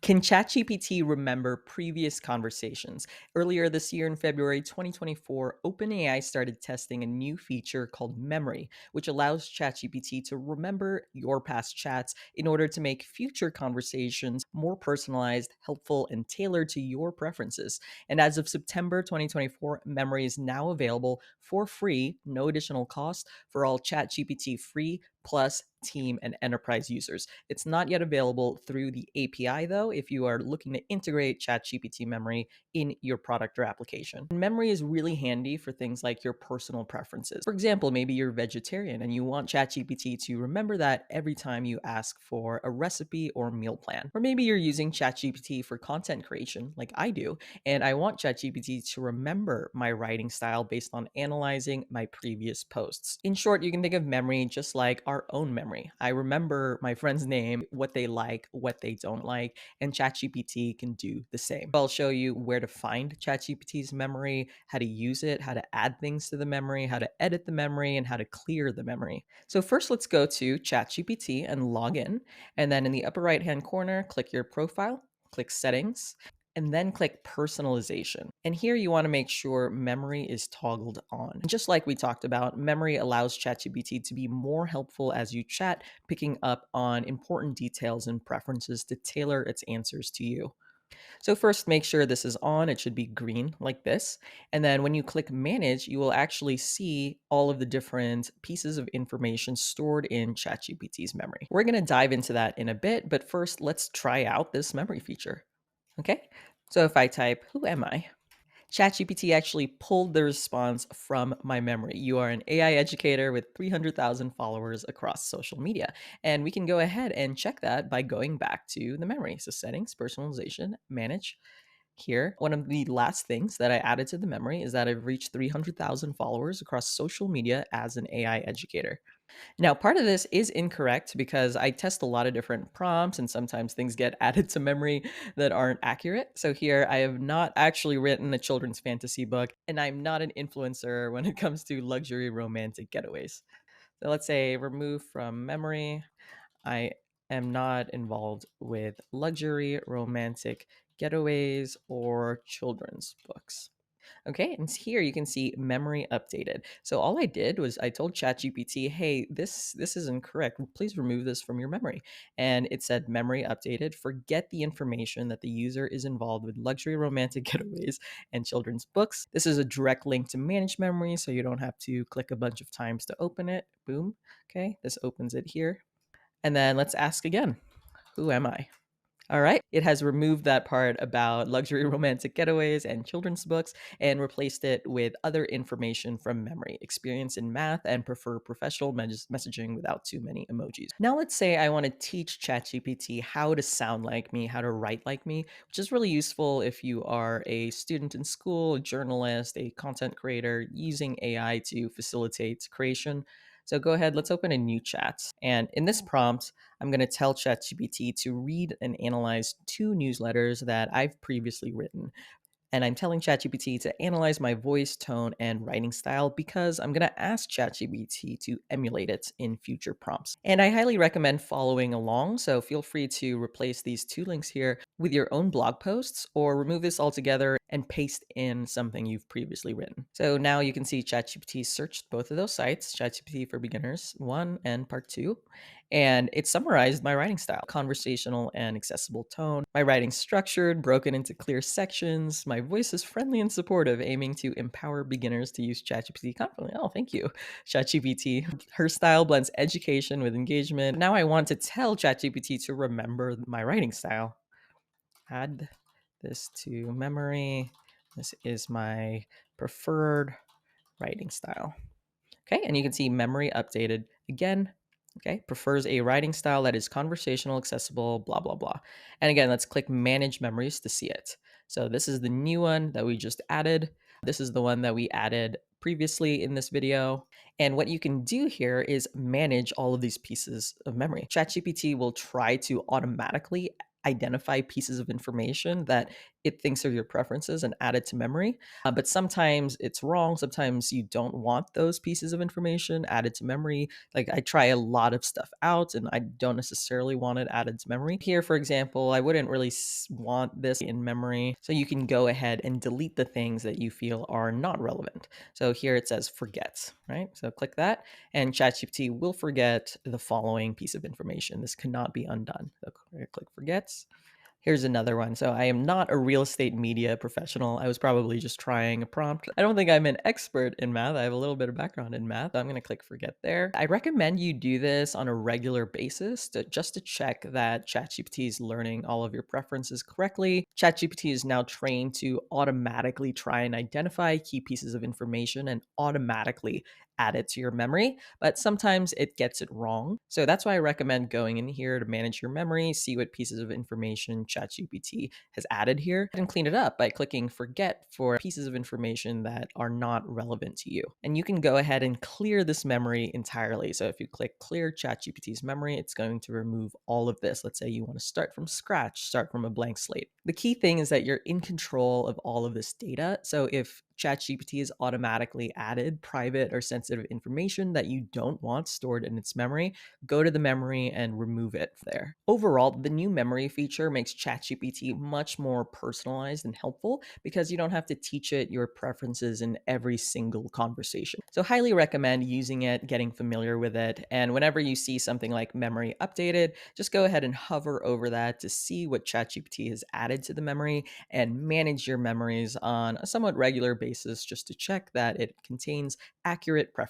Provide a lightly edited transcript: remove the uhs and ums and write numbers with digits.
Can ChatGPT remember previous conversations? Earlier this year in February 2024, OpenAI started testing a new feature called Memory, which allows ChatGPT to remember your past chats in order to make future conversations more personalized, helpful, and tailored to your preferences. And as of September 2024, Memory is now available for free, no additional cost, for all ChatGPT free plus team and enterprise users. It's not yet available through the API though, if you are looking to integrate ChatGPT memory in your product or application. And memory is really handy for things like your personal preferences. For example, maybe you're vegetarian and you want ChatGPT to remember that every time you ask for a recipe or meal plan. Or maybe you're using ChatGPT for content creation like I do, and I want ChatGPT to remember my writing style based on analyzing my previous posts. In short, you can think of memory just like our own memory. I remember my friend's name, what they like, what they don't like, and ChatGPT can do the same. I'll show you where to find ChatGPT's memory, how to use it, how to add things to the memory, how to edit the memory, and how to clear the memory. So first, let's go to ChatGPT and log in. And then in the upper right-hand corner, click your profile, click settings, and then click personalization. And here you want to make sure memory is toggled on. And just like we talked about, memory allows ChatGPT to be more helpful as you chat, picking up on important details and preferences to tailor its answers to you. So first, make sure this is on. It should be green like this. And then when you click manage, you will actually see all of the different pieces of information stored in ChatGPT's memory. We're going to dive into that in a bit, but first let's try out this memory feature. Okay, so if I type, who am I? ChatGPT actually pulled the response from my memory. You are an AI educator with 300,000 followers across social media. And we can go ahead and check that by going back to the memory. So settings, personalization, manage. Here, one of the last things that I added to the memory is that I've reached 300,000 followers across social media as an AI educator. Now, part of this is incorrect because I test a lot of different prompts and sometimes things get added to memory that aren't accurate. So here I have not actually written a children's fantasy book and I'm not an influencer when it comes to luxury romantic getaways. So let's say remove from memory. I am not involved with luxury romantic getaways or children's books. Okay, and here you can see memory updated. So all I did was I told ChatGPT, "Hey, this is incorrect. Please remove this from your memory." And it said memory updated. Forget the information that the user is involved with luxury romantic getaways and children's books. This is a direct link to manage memory, so you don't have to click a bunch of times to open it. Boom. Okay, this opens it here. And then let's ask again, who am I? All right. It has removed that part about luxury romantic getaways and children's books and replaced it with other information from memory, experience in math, and prefer professional messaging without too many emojis. Now, let's say I want to teach ChatGPT how to sound like me, how to write like me, which is really useful if you are a student in school, a journalist, a content creator using AI to facilitate creation. So go ahead, let's open a new chat. And in this prompt, I'm going to tell ChatGPT to read and analyze two newsletters that I've previously written. And I'm telling ChatGPT to analyze my voice, tone, and writing style because I'm going to ask ChatGPT to emulate it in future prompts. And I highly recommend following along. So feel free to replace these two links here with your own blog posts or remove this altogether and paste in something you've previously written. So now you can see ChatGPT searched both of those sites, ChatGPT for Beginners 1 and Part 2. And it summarized my writing style, conversational and accessible tone. My writing's structured, broken into clear sections. My voice is friendly and supportive, aiming to empower beginners to use ChatGPT confidently. Oh, thank you, ChatGPT. Her style blends education with engagement. Now I want to tell ChatGPT to remember my writing style. Add this to memory. This is my preferred writing style. Okay, and you can see memory updated again. Okay, prefers a writing style that is conversational, accessible, blah, blah, blah. And again, let's click manage memories to see it. So this is the new one that we just added. This is the one that we added previously in this video. And what you can do here is manage all of these pieces of memory. ChatGPT will try to automatically identify pieces of information that it thinks are your preferences and add it to memory. But sometimes it's wrong. Sometimes you don't want those pieces of information added to memory. Like I try a lot of stuff out and I don't necessarily want it added to memory. Here, for example, I wouldn't really want this in memory. So you can go ahead and delete the things that you feel are not relevant. So here it says forget, right? So click that and ChatGPT will forget the following piece of information. This cannot be undone. So click forgets. Here's another one. So I am not a real estate media professional. I was probably just trying a prompt. I don't think I'm an expert in math. I have a little bit of background in math. I'm going to click forget there. I recommend you do this on a regular basis just to check that ChatGPT is learning all of your preferences correctly. ChatGPT is now trained to automatically try and identify key pieces of information and automatically add it to your memory, but sometimes it gets it wrong. So that's why I recommend going in here to manage your memory, see what pieces of information ChatGPT has added here, and clean it up by clicking forget for pieces of information that are not relevant to you. And you can go ahead and clear this memory entirely. So if you click clear ChatGPT's memory, it's going to remove all of this. Let's say you want to start from scratch, start from a blank slate. The key thing is that you're in control of all of this data. So if ChatGPT has automatically added private or sensitive information that you don't want stored in its memory, go to the memory and remove it there. Overall, the new memory feature makes ChatGPT much more personalized and helpful because you don't have to teach it your preferences in every single conversation. So highly recommend using it, getting familiar with it, and whenever you see something like memory updated, just go ahead and hover over that to see what ChatGPT has added to the memory and manage your memories on a somewhat regular basis just to check that it contains accurate preferences.